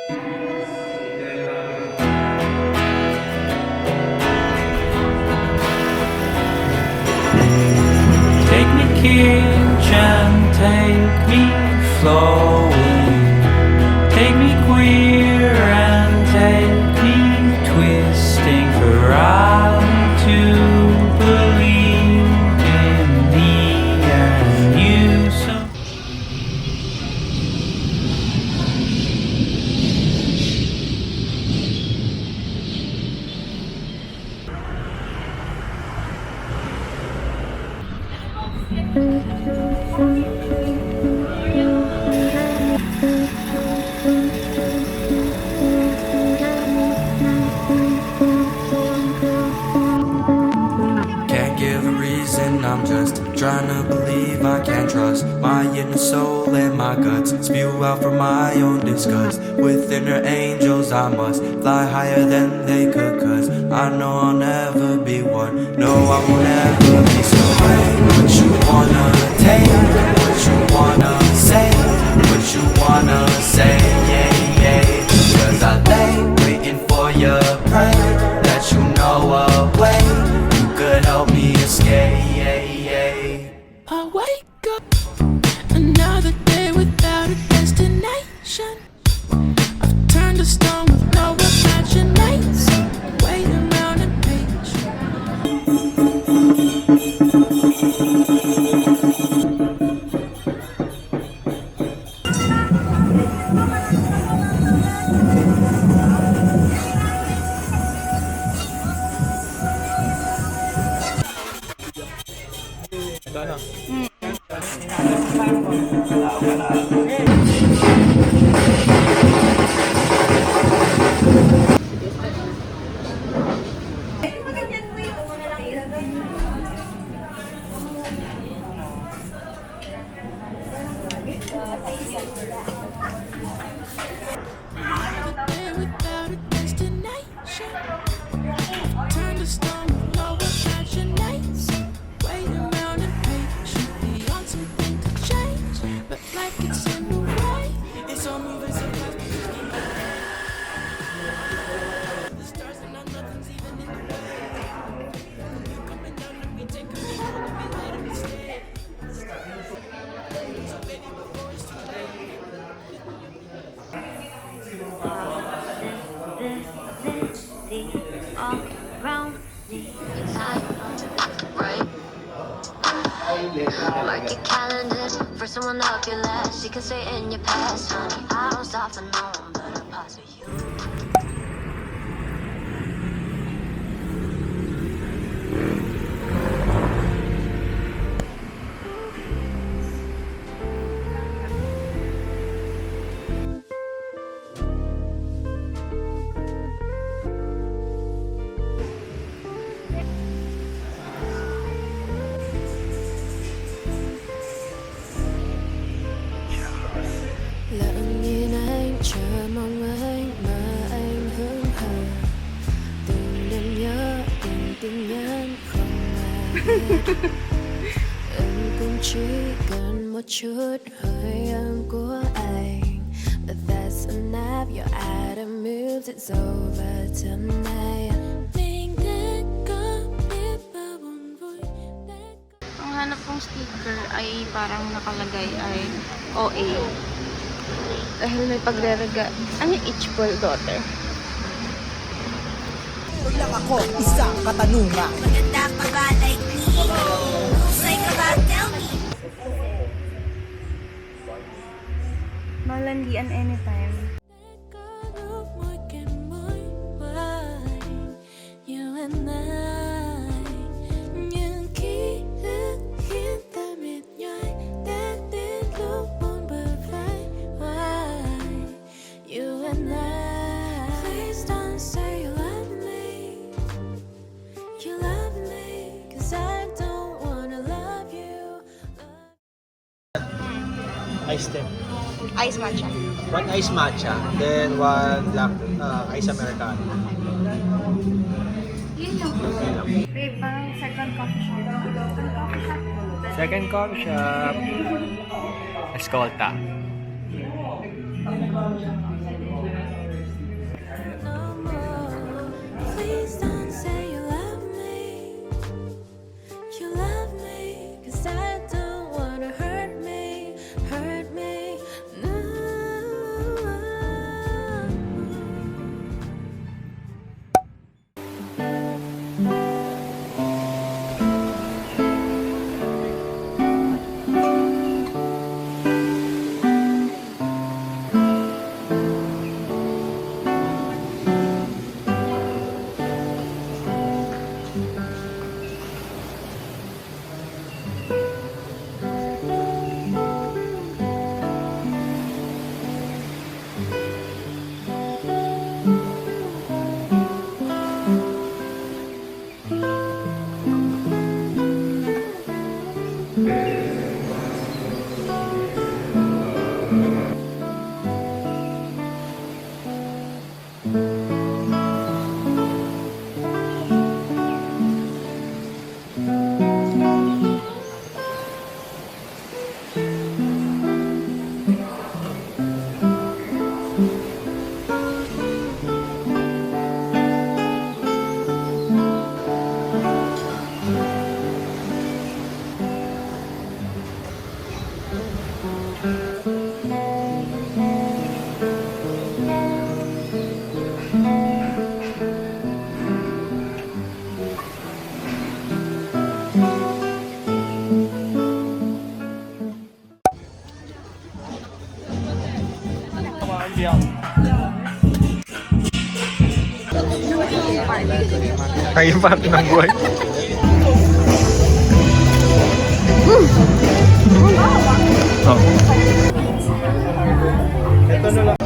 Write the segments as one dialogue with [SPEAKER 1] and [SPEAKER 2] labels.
[SPEAKER 1] Take me kitchen, take me flowing, take me queer and take me twisting, for I to believe in me and you so.
[SPEAKER 2] Can't give a reason, I'm just trying to believe I can trust my inner soul and my guts. Spew out from my own disgust. With inner angels I must fly higher than they could, cause I know I'll never be one. No, I won't ever be so brave. What you wanna take, what you wanna say, what you wanna say, yeah, yeah. Cause I lay waiting for your pray, that you know a way you could help me escape.
[SPEAKER 3] I wake up another day without a destination. I've turned to stone with no imagination, waiting around and without a destination. I've turned to stone with no imagination, waiting around and patiently on something to change, but like it's in the way, it's all moving so fast. The stars and now nothing's even in the way. You coming down and we take control and we let it stay. So baby, before it's too late.
[SPEAKER 4] Around me, right? Mark your calendars for someone up your last. You can stay in your past, honey. I don't stop for no one, but I pause for you.
[SPEAKER 3] Là nhìn anh chờ mong anh mà anh hững hờ, từng đêm nhớ từng tin nhắn không mà biết. Em cũng chỉ cần một chút hơi ấm của anh, but that's enough. Your item moves, it's over tonight. Mình đã có biết bao buồn vui.
[SPEAKER 5] Ang hanap kong sticker ay parang nakalagay ay OA. Dahil may pagrerega. Ano yung each for daughter?
[SPEAKER 6] Lang ako, isang katanungan.
[SPEAKER 4] Maganda ka ba like me? Husay ka ba? Tell me.
[SPEAKER 5] Malandian anytime.
[SPEAKER 3] You and I, những ký ức khiến ta mệt nhoài, đã đến lúc buồn bờ vai. Why you and I? Please don't say you love me. You love me, 'cause I don't wanna love you.
[SPEAKER 6] Ice tea.
[SPEAKER 5] Ice matcha.
[SPEAKER 6] One ice matcha, then one black ice americano.
[SPEAKER 5] Babe, parang second coffee shop.
[SPEAKER 1] Second coffee shop, escolta.
[SPEAKER 3] Please don't say you love me. You love me, 'cause I don't wanna hurt me, hurt me. No.
[SPEAKER 6] Kaya parte ng buhay. Oh. Ito na lang.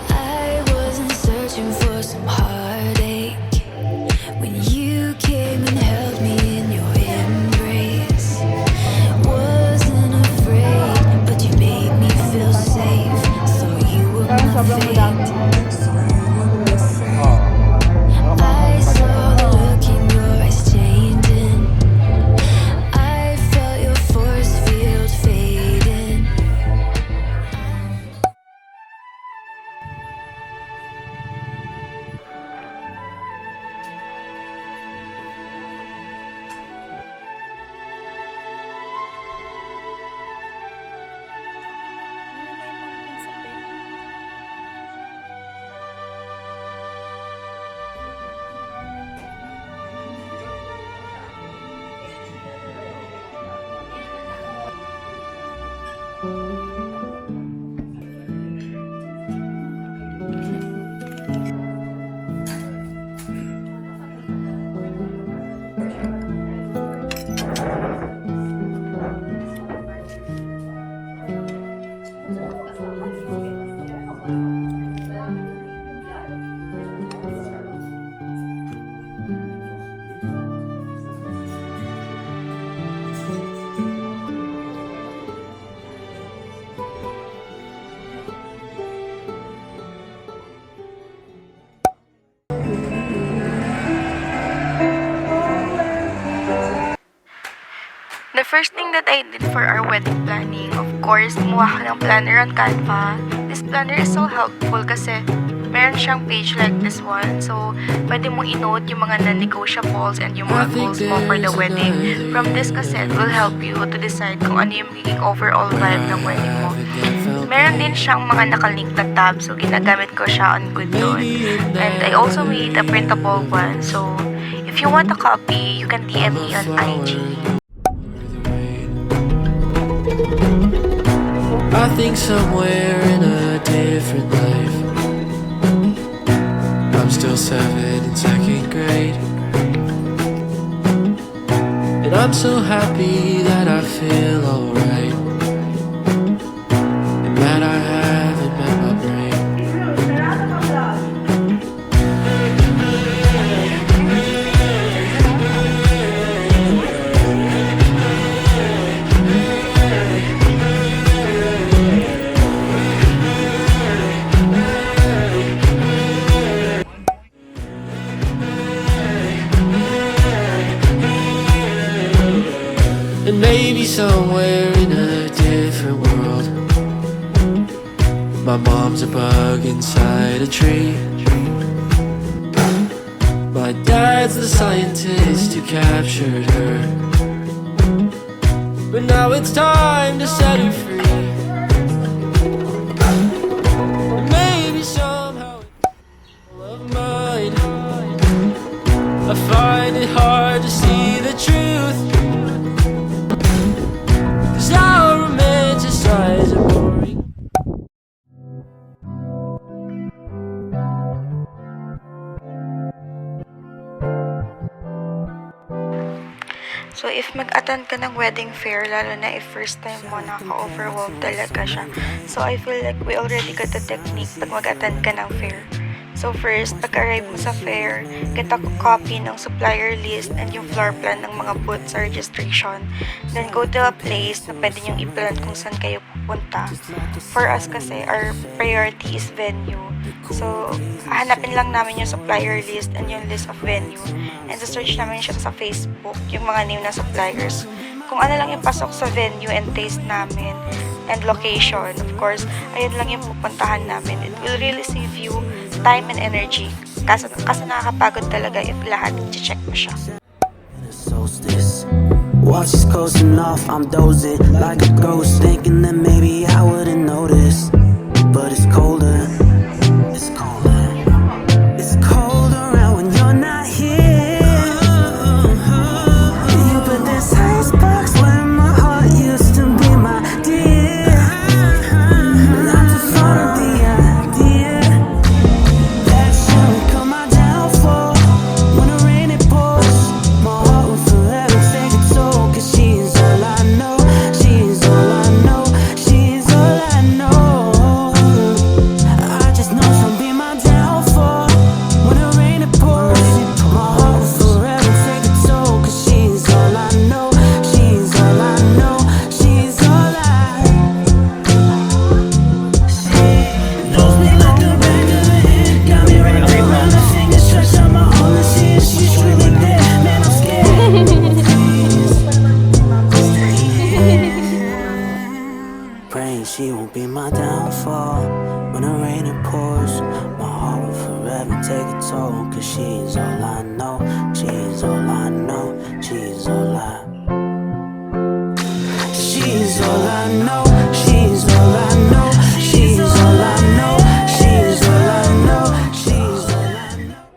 [SPEAKER 3] I wasn't searching for some heartache when you came and held me in your embrace. Wasn't afraid, but you made me feel safe. Thought you were my fate. I saw the look in your eyes changing. I felt your force field fading.
[SPEAKER 5] The first thing that I did for our wedding planning, of course, kumuha ko ng planner on Canva. This planner is so helpful kasi meron siyang page like this one. So, pwede mo i-note yung mga non-negotiables and yung mga goals mo for the wedding. From this kasi, it will help you to decide kung ano yung magiging overall vibe ng wedding mo. Meron din siyang mga nakalink na tab. So, ginagamit ko siya on good doon. And I also made a printable one. So, if you want a copy, you can DM me on IG.
[SPEAKER 7] I think somewhere in a different life I'm still 7 in 2nd grade And I'm so happy that I feel alright And that I haven't met my brain And maybe somewhere in a different world, my mom's a bug inside a tree. My dad's the scientist who captured her, but now it's time to set her free. Maybe somehow of mine, I find it hard to see the truth, 'cause I'll romanticize a boring.
[SPEAKER 5] So, if mag-attend ka ng wedding fair, lalo na if first time mo, nakaka-overwhelm talaga siya. So, I feel like we already got the technique pag mag-attend ka ng fair. So, first, pag-arrive mo sa fair, get a copy ng supplier list and yung floor plan ng mga booths sa registration. Then, go to a place na pwede nyong i-plan kung saan kayo pupunta. For us kasi, our priority is venue. So, hanapin lang namin yung supplier list and yung list of venue. And search namin siya sa Facebook, yung mga name ng suppliers. Kung ano lang yung pasok sa venue and taste namin and location, of course, ayun lang yung pupuntahan namin. It will really save you time and energy. Kasi nakakapagod talaga if lahat i-check mo siya.
[SPEAKER 8] While she's coasting off, I'm dozing like a ghost, thinking that maybe I wouldn't notice. But it's colder. It's colder. It's cold around when you're not here. You put this icebox where my heart used to be, my dear. Not too fond of the idea that you become my downfall. When the rain it pours, my heart will forever take a toll. 'Cause she's all I know. She's all I know. She's all I know. I just know she'll be my downfall. When the rain it pours, my heart will forever take a toll. 'Cause she's all I know. She's all I know. She's all I. She knows me like the back of her hand. Got me wrapped around her fingers, stretched out my arm and see if she's really there. Man, I'm scared. Praying she won't be my downfall. When the rain it pours, my heart will forever take a toll. 'Cause she's all I know. She's all I know. She's all I. She's all I know.